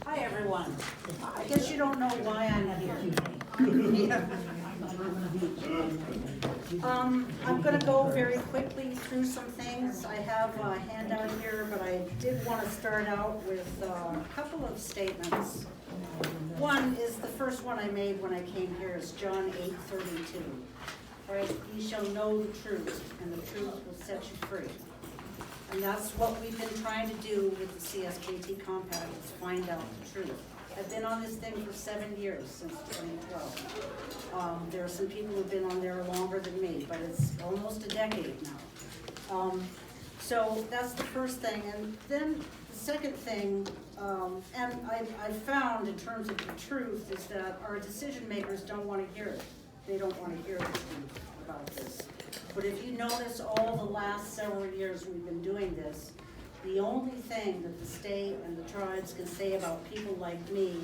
Hi, everyone. I guess you don't know why I'm here. I'm going to go very quickly through some things. I have a handout here, but I did want to start out with a couple of statements. One is the first one I made when I came here is John 8:32. Right? You shall know the truth, and the truth will set you free. And that's what we've been trying to do with the CSKT Compact, is find out the truth. I've been on this thing for 7 years, since 2012. There are some people who've been on there longer than me, but it's almost a decade now. So that's the first thing. And then the second thing, and I found in terms of the truth, is that our decision makers don't want to hear it. They don't want to hear the truth about this. But if you notice, all the last several years we've been doing this, the only thing that the state and the tribes can say about people like me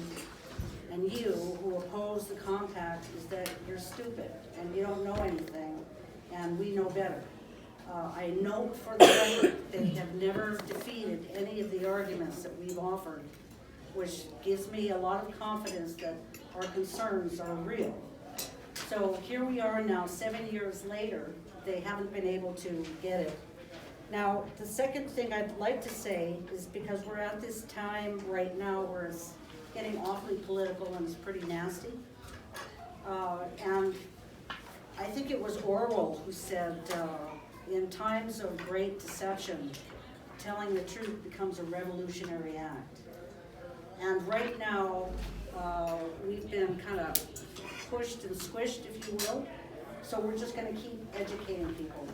and you who oppose the compact is that you're stupid and you don't know anything, and we know better. I note for the record they have never defeated any of the arguments that we've offered, which gives me a lot of confidence that our concerns are real. So here we are now, 7 years later, they haven't been able to get it. Now, the second thing I'd like to say is, because we're at this time right now where it's getting awfully political and it's pretty nasty. And I think it was Orwell who said, in times of great deception, telling the truth becomes a revolutionary act. And right now, we've been kind of pushed and squished, if you will. So we're just going to keep educating people.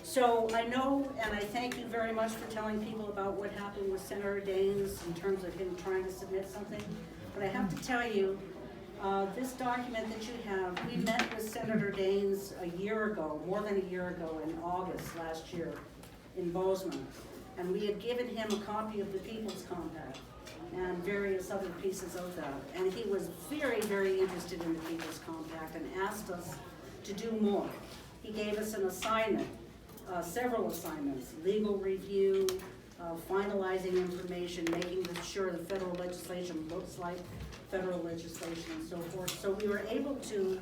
So I know, and I thank you very much for telling people about what happened with Senator Daines in terms of him trying to submit something. But I have to tell you, this document that you have, we met with Senator Daines a year ago, more than a year ago, in August last year in Bozeman. And we had given him a copy of the People's Compact and various other pieces of that. And he was very, very interested in the People's Compact and asked us to do more. He gave us an assignment, several assignments: legal review, finalizing information, making sure the federal legislation looks like federal legislation, and so forth. So we were able to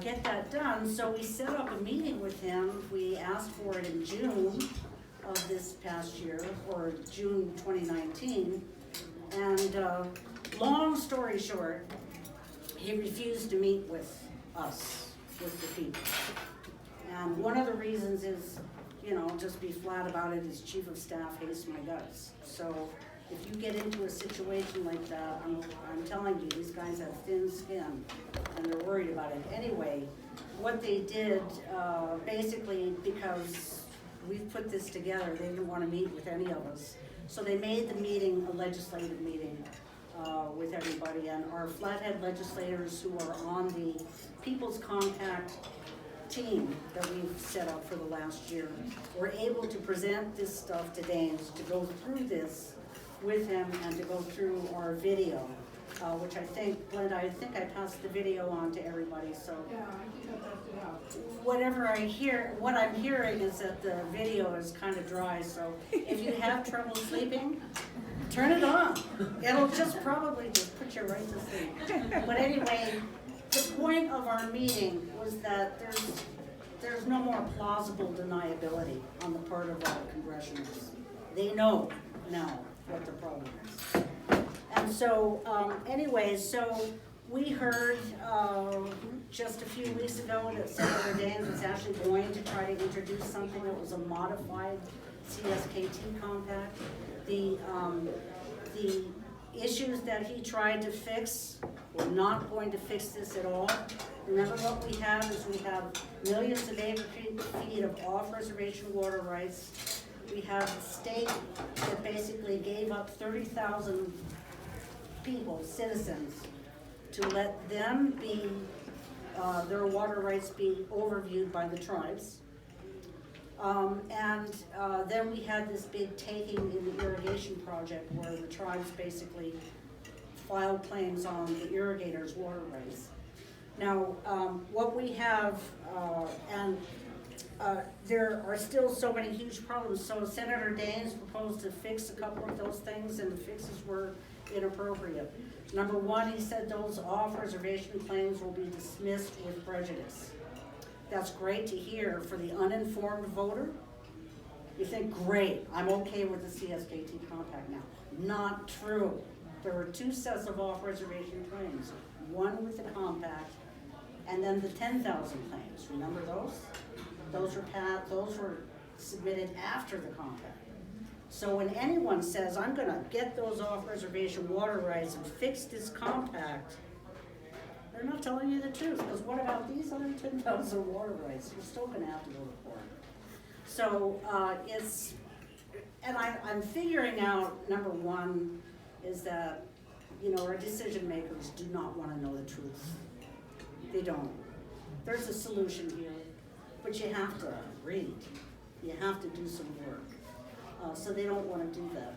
get that done. So we set up a meeting with him. We asked for it in June of this past year, or June 2019. And long story short, he refused to meet with us, with the people. And one of the reasons is, just be flat about it, his chief of staff hates my guts. So if you get into a situation like that, I'm telling you, these guys have thin skin and they're worried about it. Anyway, what they did, basically, because we've put this together, they didn't want to meet with any of us. So they made the meeting a legislative meeting with everybody, and our Flathead legislators who are on the People's Compact team that we've set up for the last year were able to present this stuff to Daines, to go through this with him and to go through our video, which I think, Glenda, I passed the video on to everybody, so. Yeah, I think I passed it out. What I'm hearing is that the video is kind of dry, so if you have trouble sleeping, turn it on. It'll just probably just put you right to sleep. But anyway, the point of our meeting was that there's no more plausible deniability on the part of our congressionals. They know now what the problem is. And so, anyway, so we heard just a few weeks ago that Senator Daines was actually going to try to introduce something that was a modified CSKT compact. The issues that he tried to fix were not going to fix this at all. Remember, what we have is we have millions of acre-feet of off-reservation water rights. We have a state that basically gave up 30,000 people, citizens, to let them be, their water rights be overviewed by the tribes. Then we had this big taking in the irrigation project where the tribes basically filed claims on the irrigators' water rights. Now, what we have, and there are still so many huge problems. So Senator Daines proposed to fix a couple of those things, and the fixes were inappropriate. Number one, he said those off-reservation claims will be dismissed with prejudice. That's great to hear for the uninformed voter. You think, great, I'm okay with the CSKT compact now. Not true. There were two sets of off-reservation claims, one with the compact, and then the 10,000 claims. Remember those? Those were submitted after the compact. So when anyone says, I'm gonna get those off-reservation water rights and fix this compact, they're not telling you the truth, because what about these other 10,000 water rights? You're still gonna have to go to court. So I'm figuring out, number one, is that, our decision makers do not wanna know the truth. They don't. There's a solution here, but you have to read. You have to do some work. So they don't wanna do that.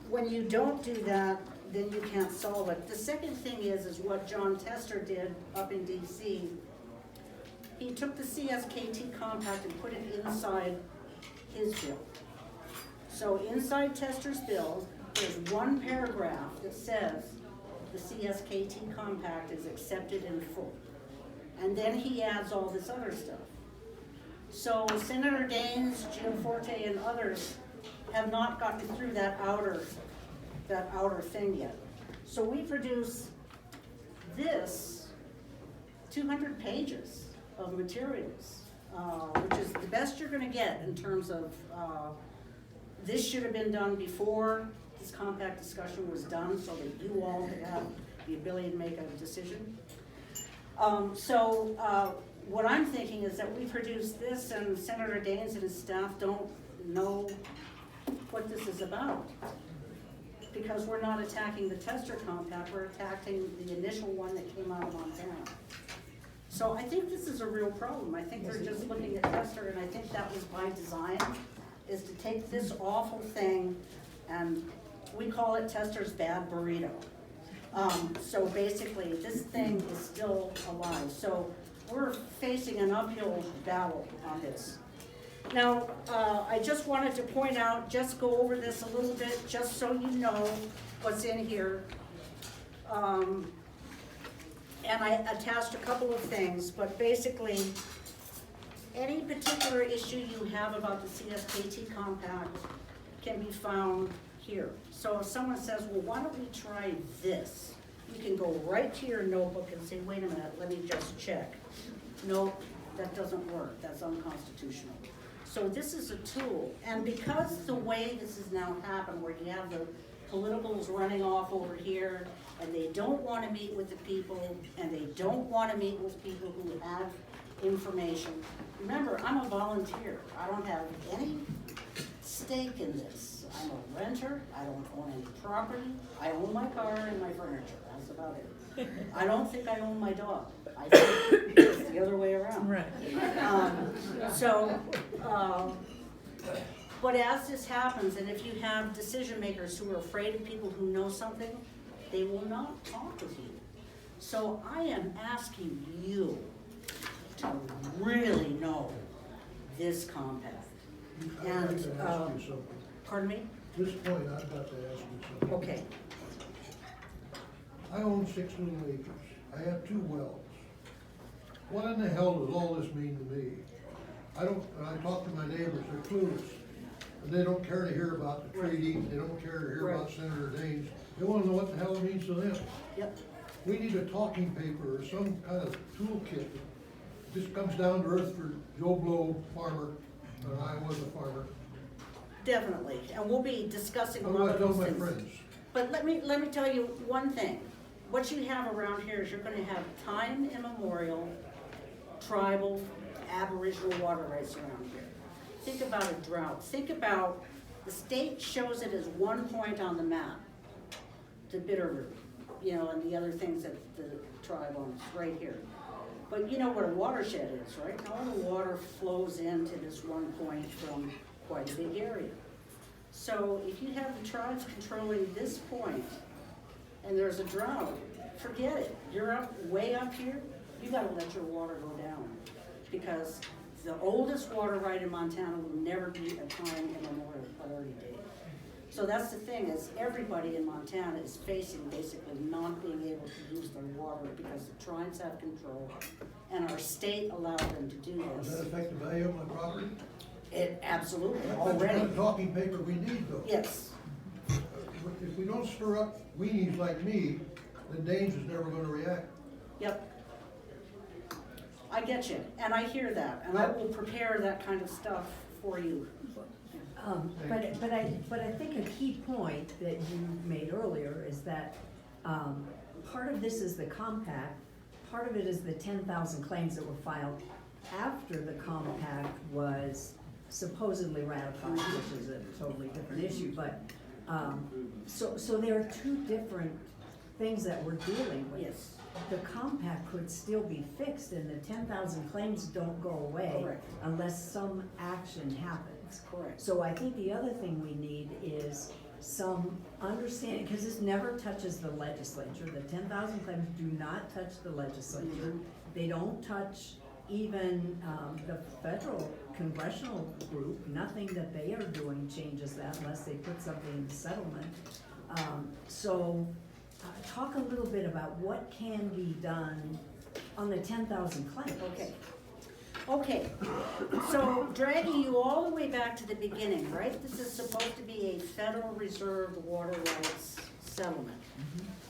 When you don't do that, then you can't solve it. The second thing is what John Tester did up in DC. He took the CSKT compact and put it inside his bill. So inside Tester's bill, there's one paragraph that says the CSKT compact is accepted in full. And then he adds all this other stuff. So Senator Daines, Jim Forte, and others have not gotten through that outer thing yet. So we produce this 200 pages of materials, which is the best you're gonna get in terms of, this should have been done before this compact discussion was done, so that you all could have the ability to make a decision. What I'm thinking is that we produce this, and Senator Daines and his staff don't know what this is about. Because we're not attacking the Tester compact, we're attacking the initial one that came out of Montana. So I think this is a real problem. I think they're just looking at Tester, and I think that was by design, is to take this awful thing, and we call it Tester's bad burrito. So basically, this thing is still alive. So we're facing an uphill battle on this. Now, I just wanted to point out, just go over this a little bit, just so you know what's in here. And I attached a couple of things, but basically, any particular issue you have about the CSKT compact can be found here. So if someone says, well, why don't we try this? You can go right to your notebook and say, wait a minute, let me just check. No, that doesn't work, that's unconstitutional. So this is a tool, and because the way this has now happened, where you have the politicals running off over here, and they don't want to meet with the people, and they don't want to meet with people who have information. Remember, I'm a volunteer. I don't have any stake in this. I'm a renter. I don't own any property. I own my car and my furniture. That's about it. I don't think I own my dog. I think it's the other way around. Right. But as this happens, and if you have decision makers who are afraid of people who know something, they will not talk with you. So I am asking you to really know this compact. I'd like to ask you something. Pardon me? At this point, I've got to ask you something. Okay. I own 6 little acres. I have 2 wells. What in the hell does all this mean to me? I talk to my neighbors, they're clueless. And they don't care to hear about the treaty, they don't care to hear about Senator Daines. They wanna know what the hell it means to them. Yep. We need a talking paper or some kind of toolkit that just comes down to earth for Joe Blow, farmer, and I was a farmer. Definitely, and we'll be discussing a I'm lot gonna of tell those my things. friends. But let me tell you one thing. What you have around here is you're gonna have time immemorial, tribal, aboriginal water rights around here. Think about a drought. Think about, the state shows it as one point on the map, the Bitterroot, and the other things that the tribe owns, right here. But you know what a watershed is, right? All the water flows into this one point from quite a big area. So if you have the tribes controlling this point, and there's a drought, forget it. You're way up here, you gotta let your water go down. Because the oldest water right in Montana will never be a time immemorial priority date. So that's the thing, is everybody in Montana is facing basically not being able to use their water because the tribes have control and our state allowed them to do Does this. that affect the value of my property? It absolutely, That's the already, kind of talking paper we need though. yes, If we don't stir up weenies like me, then Danes is never gonna react. yep. I get you, and I hear that, and I will prepare that kind of stuff for you. But I think a key point that you made earlier is that, part of this is the compact, part of it is the 10,000 claims that were filed after the compact was supposedly ratified, which is a totally different issue, but, so there are two different things that we're dealing with. Yes. The compact could still be fixed and the 10,000 claims don't go away Correct. unless some action happens. Correct. So I think the other thing we need is some understanding, because this never touches the legislature. The 10,000 claims do not touch the legislature. They don't touch even the federal congressional group. Nothing that they are doing changes that unless they put something in the settlement. Talk a little bit about what can be done on the 10,000 claims. Okay, so dragging you all the way back to the beginning, right? This is supposed to be a Federal Reserve water rights settlement,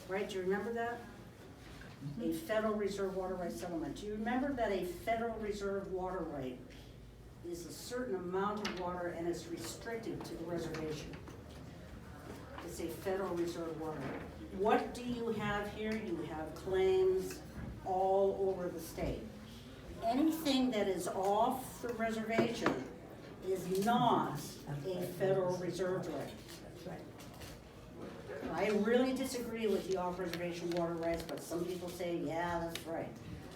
right? Do you remember that? A Federal Reserve water rights settlement. Do you remember that a Federal Reserve water right is a certain amount of water and it's restricted to the reservation? It's a Federal Reserve water right. What do you have here? You have claims all over the state. Anything that is off the reservation is not a Federal Reserve right. I really disagree with the off-reservation water rights, but some people say, yeah, that's right.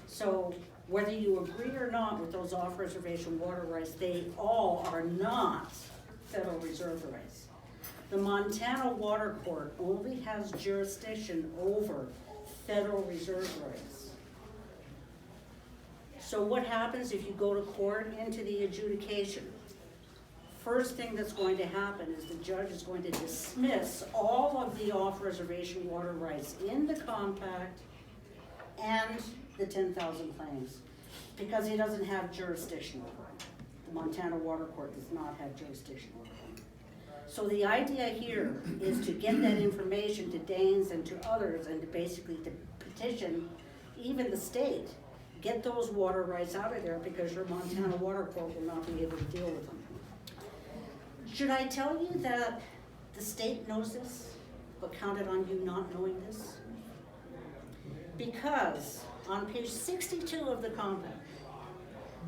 So whether you agree or not with those off-reservation water rights, they all are not Federal Reserve rights. The Montana Water Court only has jurisdiction over Federal Reserve rights. So what happens if you go to court into the adjudication? First thing that's going to happen is the judge is going to dismiss all of the off-reservation water rights in the compact and the 10,000 claims, because he doesn't have jurisdiction over them. The Montana Water Court does not have jurisdiction over them. So the idea here is to get that information to Danes and to others and to basically to petition even the state, get those water rights out of there because your Montana Water Court will not be able to deal with them. Should I tell you that the state knows this, but counted on you not knowing this? Because on page 62 of the compact,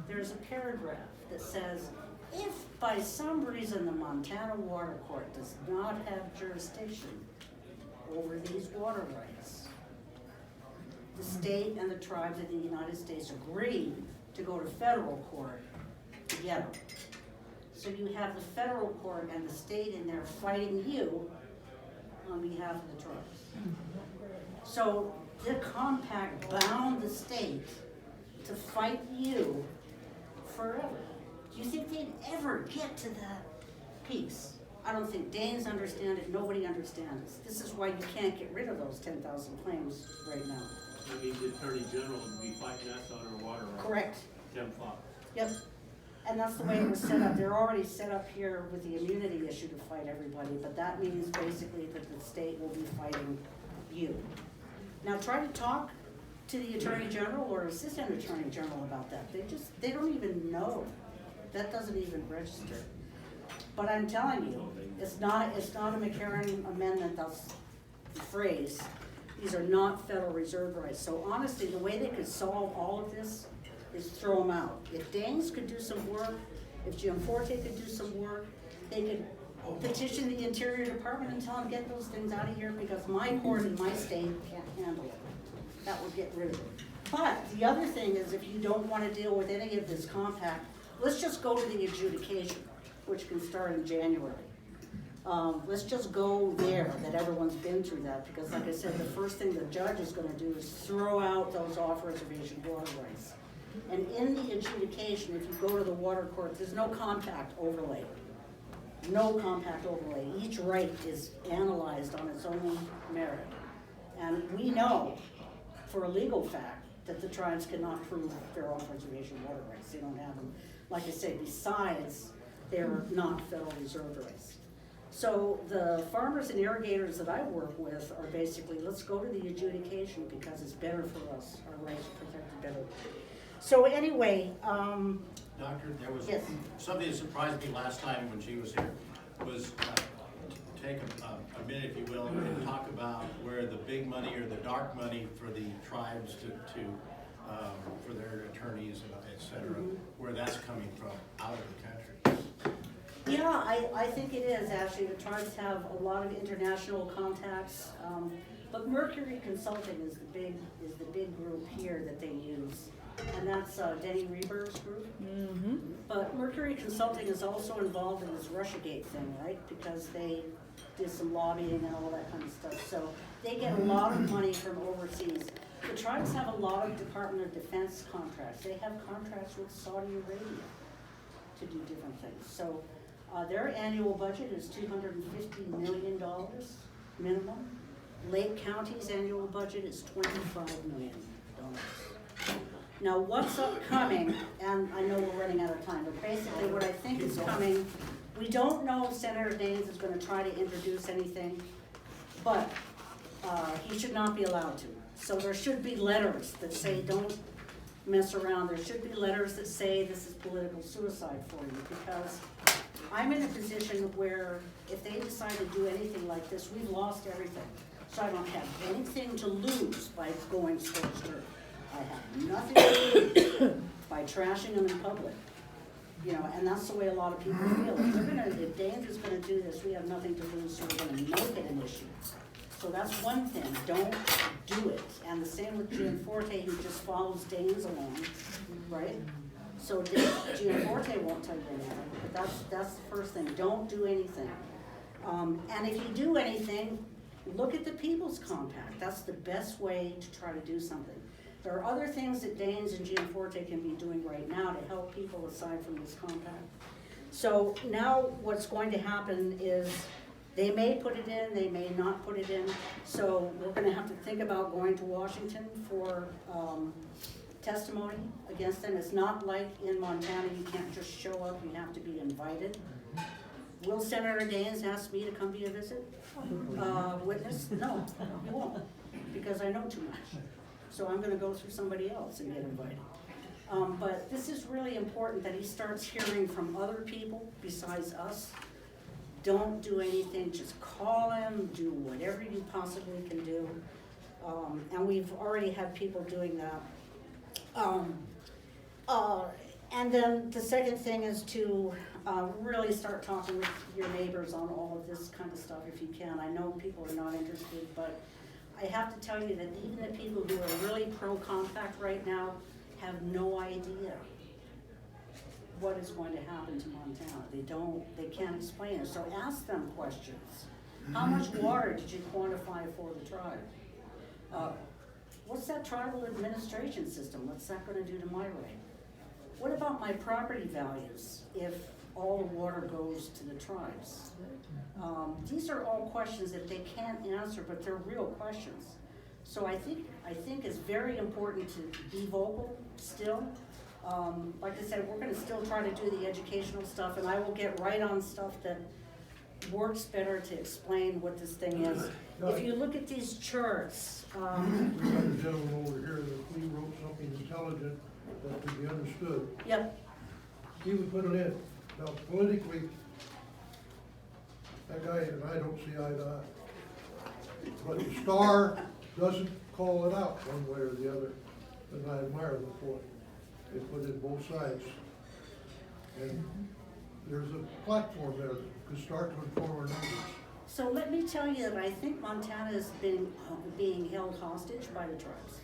there's a paragraph that says, if by some reason the Montana Water Court does not have jurisdiction over these water rights, the state and the tribes of the United States agree to go to federal court together. So you have the federal court and the state in there fighting you on behalf of the tribes. So the compact bound the state to fight you forever. Do you think they'd ever get to that piece? I don't think Danes understand it, nobody understands. This is why you can't get rid of those 10,000 claims right now. I mean, the Attorney General would be fighting us on our water rights. Correct. 10 o'clock. Yep. And that's the way it was set up. They're already set up here with the immunity issue to fight everybody, but that means basically that the state will be fighting you. Now try to talk to the Attorney General or Assistant Attorney General about that. They don't even know. That doesn't even register. But I'm telling you, it's not a McCarran amendment, that's the phrase. These are not Federal Reserve rights. So honestly, the way they could solve all of this is throw them out. If Danes could do some work, if Gianforte could do some work, they could petition the Interior Department and tell them get those things out of here because my court in my state can't handle it. That would get rid of it. But the other thing is if you don't want to deal with any of this compact, let's just go to the adjudication, which can start in January. Let's just go there, that everyone's been through that, because like I said, the first thing the judge is gonna do is throw out those off-reservation water rights. And in the adjudication, if you go to the water court, there's no compact overlay. No compact overlay. Each right is analyzed on its own merit. And we know, for a legal fact, that the tribes cannot prove their off-reservation water rights. They don't have them. Like I say, besides, they're not Federal Reserve rights. So the farmers and irrigators that I work with are basically, let's go to the adjudication because it's better for us. Our rights are protected better. So anyway, Doctor, there was yes. something that surprised me last time when she was here, was take a minute, if you will, and talk about where the big money or the dark money for the tribes for their attorneys and et cetera, where that's coming from, out of the country. Yeah, I think it is actually. The tribes have a lot of international contacts, but Mercury Consulting is the big group here that they use, and that's Denny Reber's group. But Mercury Consulting is also involved in this Russiagate thing, right? Because they did some lobbying and all that kind of stuff. So they get a lot of money from overseas. The tribes have a lot of Department of Defense contracts. They have contracts with Saudi Arabia to do different things. So their annual budget is $250 million minimum. Lake County's annual budget is $25 million. Now what's upcoming, and I know we're running out of time, but basically what I think is coming, we don't know if Senator Daines is gonna try to introduce anything, but he should not be allowed to. So there should be letters that say don't mess around. There should be letters that say this is political suicide for you, because I'm in a position where if they decide to do anything like this, we've lost everything. So I don't have anything to lose by going scorched earth. I have nothing to lose by trashing them in public. You know, and that's the way a lot of people feel. If Daines is gonna do this, we have nothing to lose, so we're gonna make it an issue. So that's one thing, don't do it. And the same with Gianforte, who just follows Daines along, right? So Gianforte won't tell you anything, but that's the first thing, don't do anything. And if you do anything, look at the People's Compact. That's the best way to try to do something. There are other things that Daines and Gianforte can be doing right now to help people aside from this compact. So now what's going to happen is they may put it in, they may not put it in. So we're gonna have to think about going to Washington for testimony against them. It's not like in Montana, you can't just show up, you have to be invited. Will Senator Daines ask me to come be a visit? Witness? No, he won't, because I know too much. So I'm gonna go through somebody else and get invited. But this is really important that he starts hearing from other people besides us. Don't do anything, just call him, do whatever you possibly can do. And we've already had people doing that. And then the second thing is to really start talking with your neighbors on all of this kind of stuff if you can. I know people are not interested, but I have to tell you that even the people who are really pro-compact right now have no idea what is going to happen to Montana. They can't explain it. So ask them questions. How much water did you quantify for the tribe? What's that tribal administration system? What's that gonna do to my rate? What about my property values if all the water goes to the tribes? These are all questions that they can't answer, but they're real questions. So I think it's very important to be vocal still. Like I said, we're gonna still try to do the educational stuff, and I will get right on stuff that works better to explain what this thing is. If you look at these charts, We got a gentleman over here that we wrote something intelligent that could be understood. yep, He would put it in. Now politically, that guy and I don't see eye to eye. But the Star doesn't call it out one way or the other, and I admire the point. They put in both sides. And there's a platform there that could start to inform our neighbors. so let me tell you that I think Montana is being held hostage by the tribes.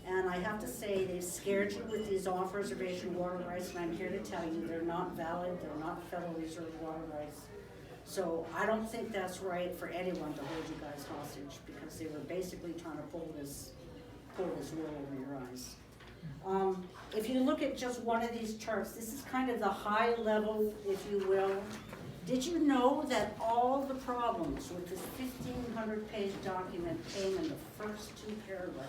And I have to say, they've scared you with these off-reservation water rights, and I'm here to tell you they're not valid, they're not Federal Reserve water rights. So I don't think that's right for anyone to hold you guys hostage, because they were basically trying to pull this wool over your eyes. If you look at just one of these charts, this is kind of the high level, if you will. Did you know that all the problems with this 1,500-page document came in the first two paragraphs?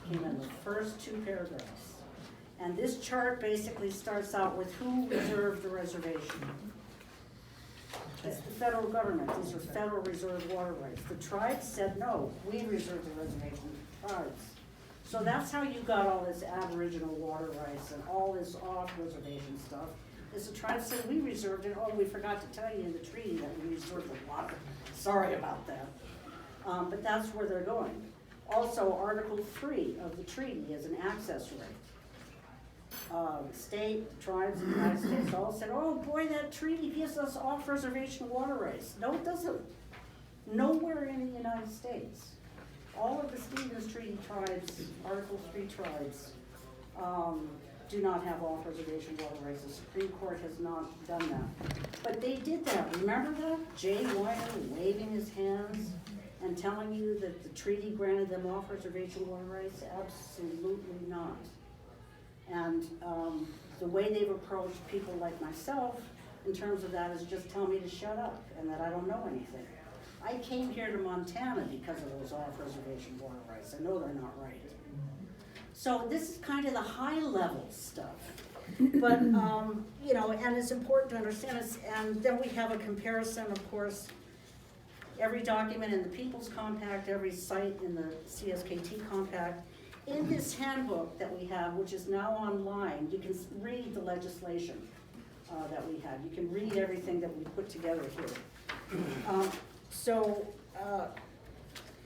Came in the first two paragraphs. And this chart basically starts out with who reserved the reservation. It's the federal government. These are federal reserve water rights. The tribes said, no, we reserve the reservation, tribes. So that's how you got all this aboriginal water rights and all this off-reservation stuff. Is the tribe said, we reserved it. Oh, we forgot to tell you in the treaty that we reserved the water. Sorry about that. But that's where they're going. Also, Article 3 of the treaty is an access right. State, tribes in the United States all said, oh boy, that treaty gives us off-reservation water rights. No, it doesn't. Nowhere in the United States. All of the Stevens Treaty tribes, Article 3 tribes, do not have off-reservation water rights. The Supreme Court has not done that. But they did that. Remember that? Jay Wyman waving his hands and telling you that the treaty granted them off-reservation water rights? Absolutely not. And the way they've approached people like myself in terms of that is just tell me to shut up and that I don't know anything. I came here to Montana because of those off-reservation water rights. I know they're not right. So this is kind of the high-level stuff. But, you know, and it's important to understand this. And then we have a comparison, of course, every document in the People's Compact, every site in the CSKT Compact. In this handbook that we have, which is now online, you can read the legislation that we have. You can read everything that we put together here.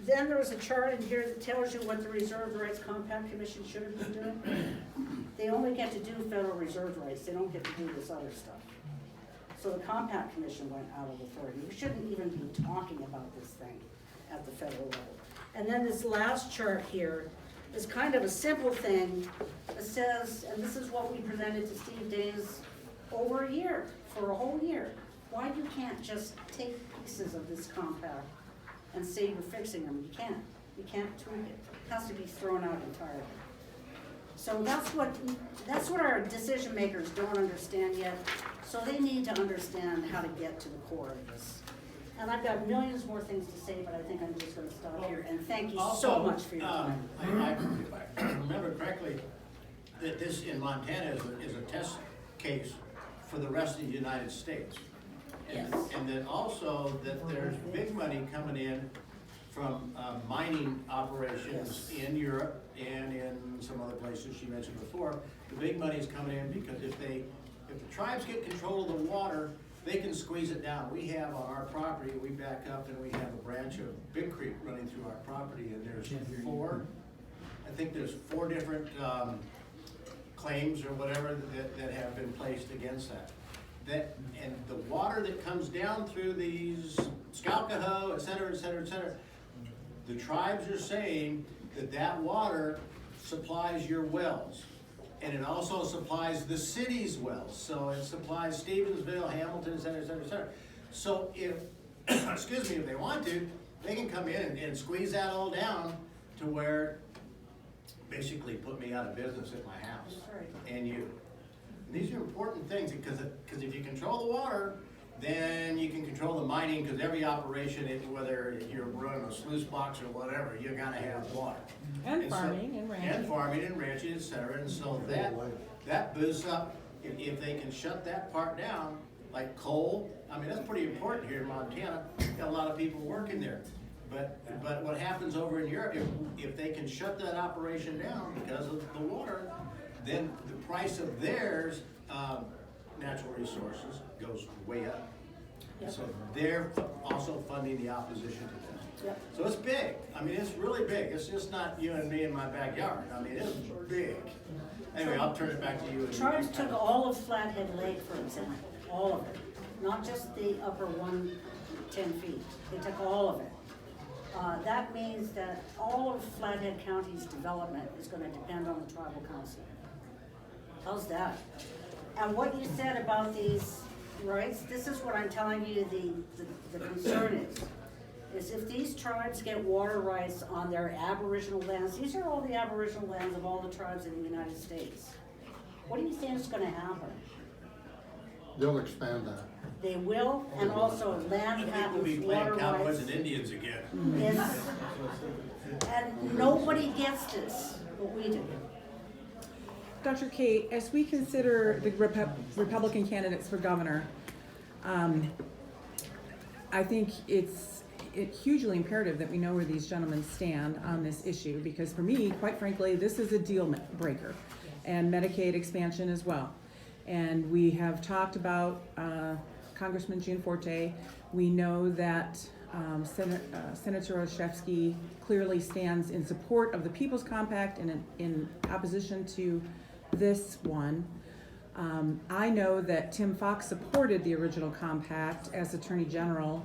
Then there's a chart in here that tells you what the Reserve Rights Compact Commission should have been doing. They only get to do federal reserve rights. They don't get to do this other stuff. So the Compact Commission went out of authority. We shouldn't even be talking about this thing at the federal level. And then this last chart here is kind of a simple thing. It says, and this is what we presented to Steve Daines over a year, for a whole year. Why you can't just take pieces of this compact and say you're fixing them? You can't. You can't tweak it. It has to be thrown out entirely. So that's what our decision makers don't understand yet. So they need to understand how to get to the core of this. And I've got millions more things to say, but I think I'm just gonna stop here, and thank you so much for your time. If I remember correctly, that this in Montana is a test case for the rest of the United States. And, Yes. and then also that there's big money coming in from mining operations Yes. in Europe and in some other places she mentioned before. The big money is coming in because if the tribes get control of the water, they can squeeze it down. We have on our property, we back up and we have a branch of Big Creek running through our property, and there's four different claims or whatever that have been placed against that. And the water that comes down through these Scalcahoe, et cetera, et cetera, et cetera, the tribes are saying that water supplies your wells. And it also supplies the city's wells. So it supplies Stevensville, Hamilton, et cetera, et cetera, et cetera. So if, excuse me, if they want to, they can come in and squeeze that all down to where basically put me out of business at my house. That's right. And you. And these are important things because if you control the water, then you can control the mining, because every operation, whether you're running a sluice box or whatever, you gotta have water. And so- farming and ranching. And farming and ranching, et cetera, and so that boosts up, if they can shut that part down, like coal, I mean, that's pretty important here in Montana, got a lot of people working there. But what happens over in Europe, if they can shut that operation down because of the water, then the price of theirs, natural resources goes way up. Yep. So they're also funding the opposition to them. Yep. So it's big. I mean, it's really big. It's just not you and me in my backyard. I mean, it's big. Anyway, I'll turn it back to you. Tribes took all of Flathead Lake, for example, all of it, not just the upper 110 feet. They took all of it. That means that all of Flathead County's development is going to depend on the tribal council. How's that? And what you said about these rights, this is what I'm telling you the concern is if these tribes get water rights on their aboriginal lands, these are all the aboriginal lands of all the tribes in the United States. What do you think is gonna happen? They'll expand that. They will, and also I land think we'll patents, be water playing cowboys rights. and Indians again. Yes. And nobody gets this, but we do. Dr. Kate, as we consider the Republican candidates for governor, I think it's hugely imperative that we know where these gentlemen stand on this issue, because for me, quite frankly, this is a deal breaker, and Medicaid expansion as well. And we have talked about Congressman Gianforte. We know that Senator Olszewski clearly stands in support of the People's Compact and in opposition to this one. I know that Tim Fox supported the original compact as Attorney General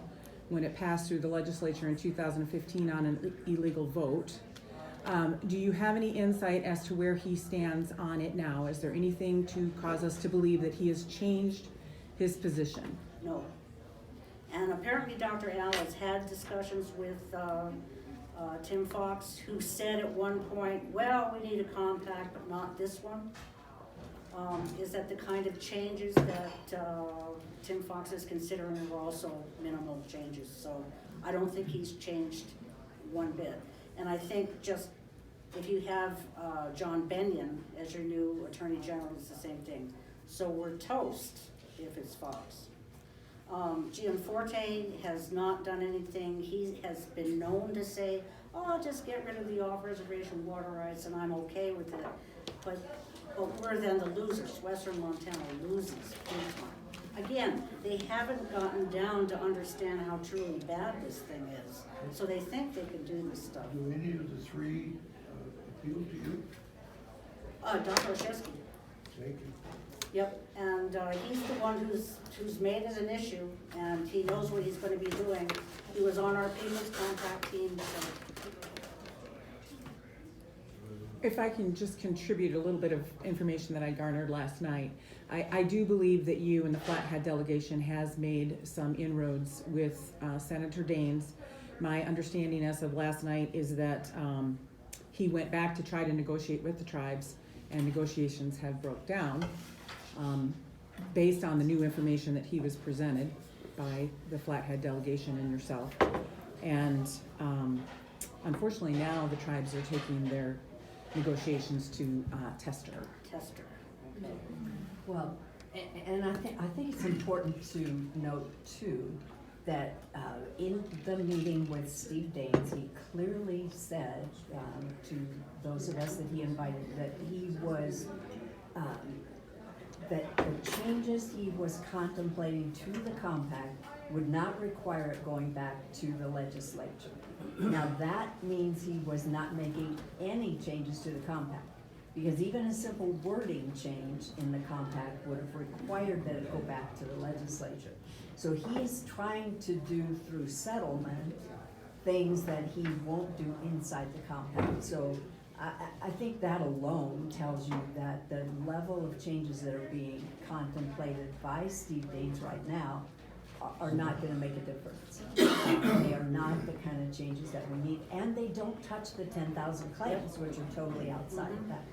when it passed through the legislature in 2015 on an illegal vote. Do you have any insight as to where he stands on it now? Is there anything to cause us to believe that he has changed his position? No. And apparently Dr. Al has had discussions with Tim Fox, who said at one point, well, we need a compact, but not this one. Is that the kind of changes that Tim Fox is considering are also minimal changes? So I don't think he's changed one bit. And I think just if you have John Benyon as your new Attorney General, it's the same thing. So we're toast if it's Fox. Gianforte has not done anything. He has been known to say, oh, just get rid of the off-reservation water rights and I'm okay with it. But we're then the losers. Western Montana loses big time. Again, they haven't gotten down to understand how truly bad this thing is. So they think they can do this stuff. Do any of the three appeal to you? Dr. Olszewski. Thank you. Yep, and he's the one who's made it an issue, and he knows what he's gonna be doing. He was on our People's Compact team, so. If I can just contribute a little bit of information that I garnered last night, I do believe that you and the Flathead delegation has made some inroads with Senator Daines. My understanding as of last night is that he went back to try to negotiate with the tribes, and negotiations have broke down based on the new information that he was presented by the Flathead delegation and yourself. And unfortunately now the tribes are taking their negotiations to Tester. Tester, okay. Well, and I think it's important to note too, that in the meeting with Steve Daines, he clearly said to those of us that he invited, that he was, that the changes he was contemplating to the compact would not require it going back to the legislature. Now that means he was not making any changes to the compact, because even a simple wording change in the compact would have required that it go back to the legislature. So he's trying to do through settlement things that he won't do inside the compact. So I think that alone tells you that the level of changes that are being contemplated by Steve Daines right now are not gonna make a difference. They are not the kind of changes that we need, and they don't touch the 10,000 claims, which are totally outside of that.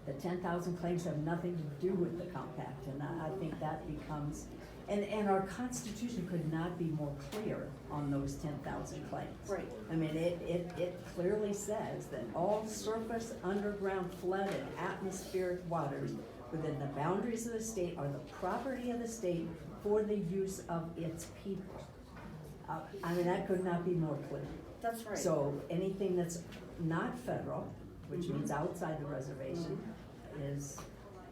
The 10,000 claims have nothing to do with the compact, and I think that becomes, and our Constitution could not be more clear on those 10,000 claims. Right. I mean, it clearly says that all surface, underground, flooded, atmospheric waters within the boundaries of the state are the property of the state for the use of its people. I mean, that could not be more clear. That's right. So anything that's not federal, which means outside the reservation, is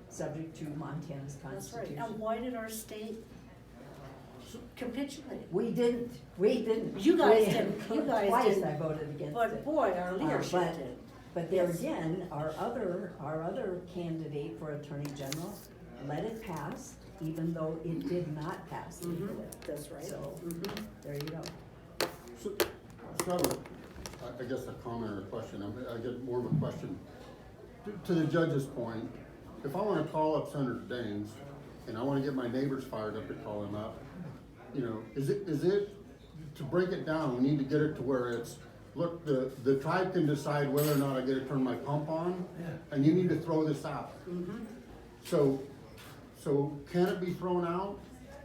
subject to Montana's That's right. constitution. And why did our state capitulate? We didn't. You guys didn't. You guys Twice didn't. I voted against it. But boy, our leadership but- did. But there Yes. again, our other candidate for Attorney General let it pass, even though it did not pass legally. That's right. So, there you go. So I have I guess a comment or a question. I get more of a question. To the judge's point, if I want to call up Senator Daines and I wanna get my neighbors fired up to call him up, you know, is it, to break it down, we need to get it to where it's, look, the tribe can decide whether or not I get to turn my pump on, and you need to throw this out. So can it be thrown out?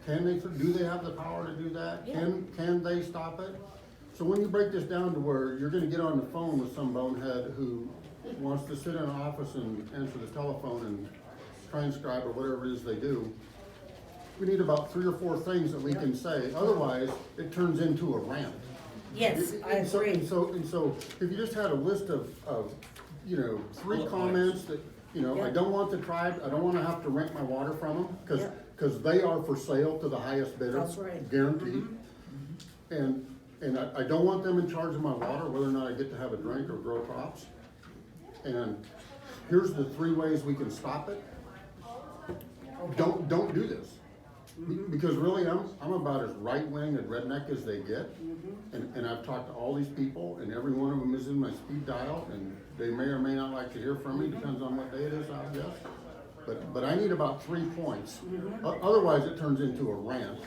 Can they, do they have the power to do that? Can they stop it? So when you break this down to where you're gonna get on the phone with some bonehead who wants to sit in an office and answer the telephone and transcribe or whatever it is they do, we need about 3 or 4 things that we can say, otherwise it turns into a rant. Yes, I And so- agree. And so, if you just had a list of, you know, 3 Bullet comments that, you know, I Yeah. don't want the tribe, I don't wanna have to rent my water from them, Yeah. cause they are for sale to the highest bidder. That's right. Guaranteed. And I don't want them in charge of my water, whether or not I get to have a drink or grow crops. And here's the 3 ways we can stop it. Don't do this. Because really, I'm about as right-wing and redneck as they get. And I've talked to all these people, and every one of them is in my speed dial, and they may or may not like to hear from me, depends on what day it is, I guess. But I need about 3 points. Otherwise, it turns into a rant,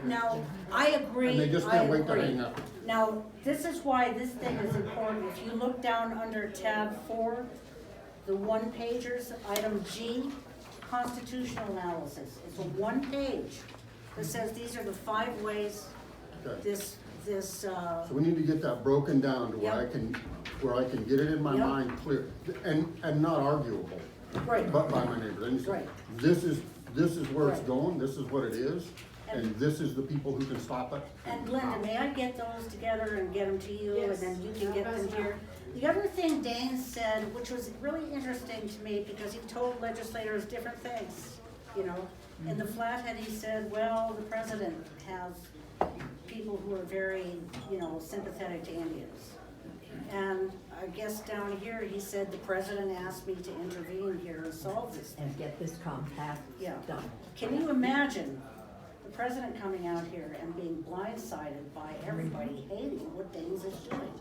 Now, I agree, and they just I can't wait to agree. hang up. Now, this is why this thing is important. If you look down under tab 4, the 1-pagers, item G, constitutional analysis. It's a 1 page that says these are the 5 ways Okay. this, So we need to get that broken down to where Yep. where I can get it in my Yep. mind clear, and not arguable, right, but by my neighbors. And Right. this is where it's Right. going, this is what it is, and this is the people who can stop it. And Linda, may I get those together and get them to you, and Yes. then you can get them here? The other thing Dane said, which was really interesting to me, because he told legislators different things, you know. In the Flathead, he said, well, the president has people who are very, you know, sympathetic to Indians. And I guess down here, he said, the president asked me to intervene here and solve this thing. And get this compact Yeah. done. Can you imagine the president coming out here and being blindsided by everybody hating what Danes is doing?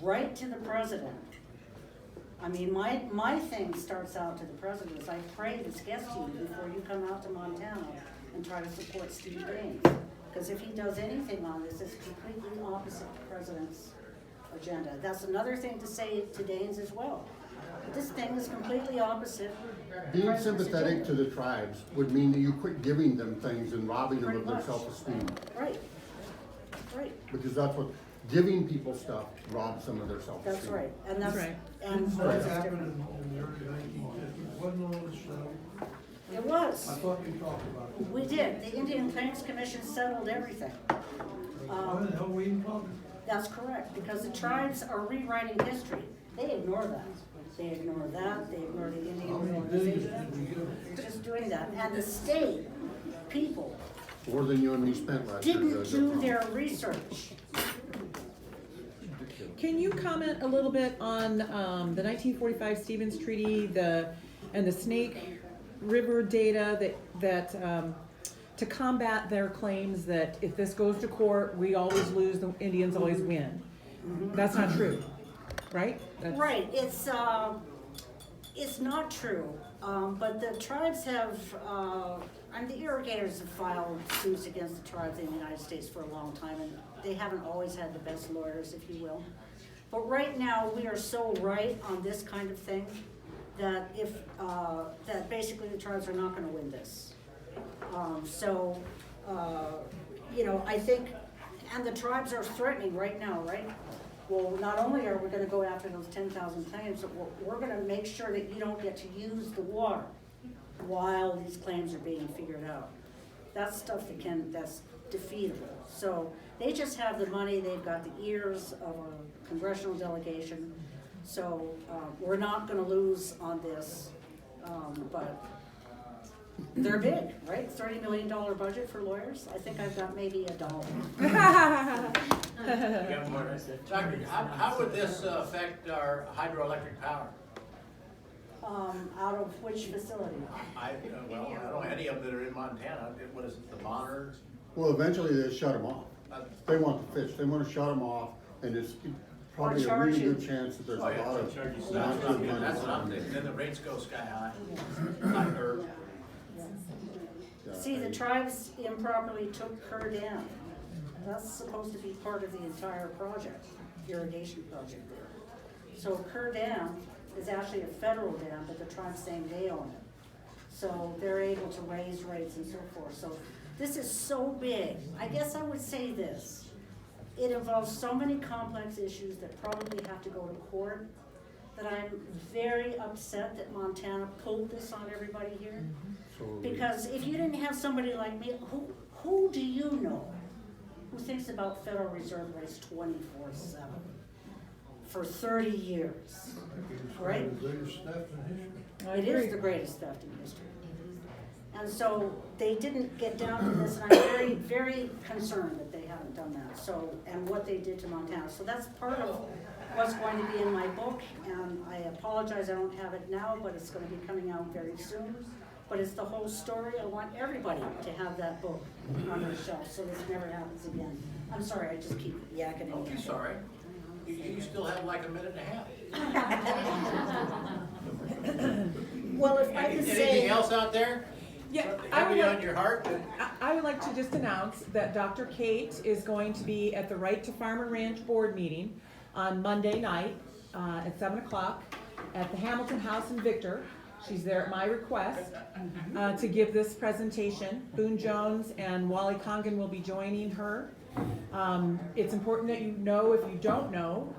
Right to the president. I mean, my thing starts out to the president is I pray this gets to you before you come out to Montana and try to support Steve Daines. Because if he does anything on this, it's completely opposite the president's agenda. That's another thing to say to Daines as well. This thing is completely opposite. the Being president's sympathetic agenda. to the tribes would mean that you quit giving them things and robbing them Pretty of their much. self-esteem. Right, right. Because that's what, giving people stuff robs them of their self-esteem. That's right, and that's, Right. and Didn't that that's happen different. in the early 1950s? Wasn't all this settled? It I was, thought we talked about it. we did, the Indian Claims Commission settled everything. Why the hell we even talking? That's correct, because the tribes are rewriting history, they ignore that. They ignore that, they ignore the How Indian many billions organization, did we give? they're just doing that, and the state people More than you and me spent last year. didn't Judge, do I their promise. research. Can you comment a little bit on the 1945 Stevens Treaty, and the Snake River data that to combat their claims that if this goes to court, we always lose, the Indians always win? That's not true, right? That's- Right, it's not true, but the tribes have, and the irrigators have filed suits against the tribes in the United States for a long time, and they haven't always had the best lawyers, if you will. But right now, we are so right on this kind of thing, that that basically the tribes are not gonna win this. You know, I think, and the tribes are threatening right now, right? Well, not only are we gonna go after those 10,000 claims, but we're gonna make sure that you don't get to use the water while these claims are being figured out. That's stuff that's defeatable. So they just have the money, they've got the ears of a congressional delegation. So, we're not gonna lose on this, but they're big, right? $30 million budget for lawyers. I think I've got maybe $1. You got more? Doctor, how would this affect our hydroelectric power? Out of which facility? I don't know any of them that are in Montana. What is it, the Monarch? Well, eventually they shut them off. They want to fish, they want to shut them off, and it's probably a charge really you. good chance that there's a Oh, yeah, lot of. charge you not good money That's what I'm coming in. thinking. Then the rates go sky high. Or See, the tribes improperly took Kerr Dam. That's supposed to be part of the entire project, irrigation project there. So Kerr Dam is actually a federal dam, but the tribe's saying they own it. So they're able to raise rates and so forth. So this is so big. I guess I would say this. It involves so many complex issues that probably have to go to court, that I'm very upset that Montana pulled this on everybody here. So Because if you didn't have somebody like me, who do you know who thinks about Federal Reserve rates 24/7 for 30 years? Right? The greatest theft in history. It is the greatest theft in history. And so they didn't get down to this, and I'm very, very concerned that they haven't done that, so, and what they did to Montana. So that's part of what's going to be in my book, and I apologize I don't have it now, but it's gonna be coming out very soon. But it's the whole story. I want everybody to have that book on their shelf, so this never happens again. I'm sorry, I just keep yakking Don't it. be sorry. You still have like a minute and a half. Well, if I could Anything say, else out there? Yeah, Something I would heavy on like, your heart? I would like to just announce that Dr. Kate is going to be at the Right to Farm and Ranch Board meeting on Monday night at 7 o'clock at the Hamilton House in Victor. She's there at my request to give this presentation. Boone Jones and Wally Congan will be joining her. It's important that you know, if you don't know,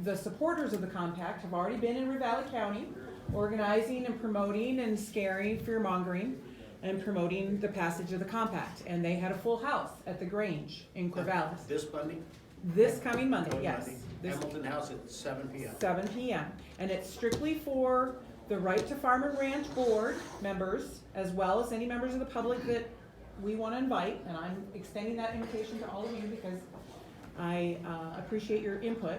the supporters of the compact have already been in Ravalli County organizing and promoting and scaring, fear-mongering, and promoting the passage of the compact. And they had a full house at the Grange in Corvallis. This Monday? This coming Monday, Coming yes. Monday. This Hamilton House at 7 p.m. 7 p.m. And it's strictly for the Right to Farm and Ranch Board members, as well as any members of the public that we want to invite. And I'm extending that invitation to all of you because I appreciate your input.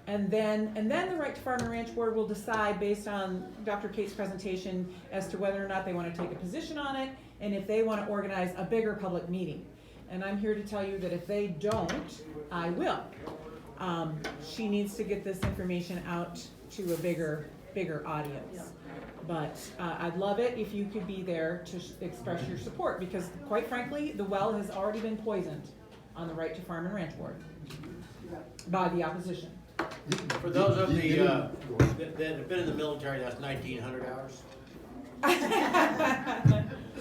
And then the Right to Farm and Ranch Board will decide based on Dr. Kate's presentation as to whether or not they want to take a position on it and if they want to organize a bigger public meeting. And I'm here to tell you that if they don't, I will. She needs to get this information out to a bigger audience. But I'd love it if you could be there to express your support, because quite frankly, the well has already been poisoned on the Right to Farm and Ranch Board by the opposition. For those of the, that have been in the military, that's 1,900 hours.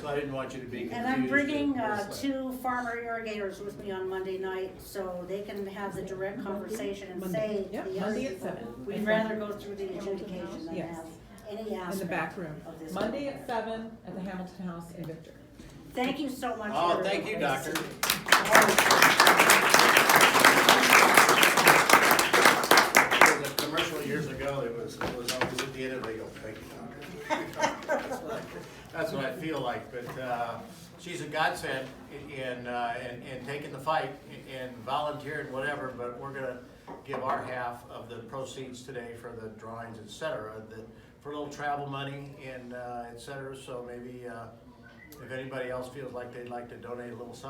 So I didn't want you to be confused. and I'm bringing It was like- 2 farmer irrigators with me on Monday night, so they can have the direct conversation and Monday. say Yep, to the Monday young at people, 7. we'd rather go through the adjudication than Yes. have any In aspect the back room. of this. Monday at 7 at the Hamilton House in Victor. Thank you so much. Oh, everyone. thank you, doctor. The commercial years ago, it was always at the end of it, they go, thank you, doctor. That's what I feel like, but she's a godsend in taking the fight and volunteering, whatever, but we're gonna give our half of the proceeds today for the drawings, et cetera, for a little travel money and et cetera, so maybe if anybody else feels like they'd like to donate a little something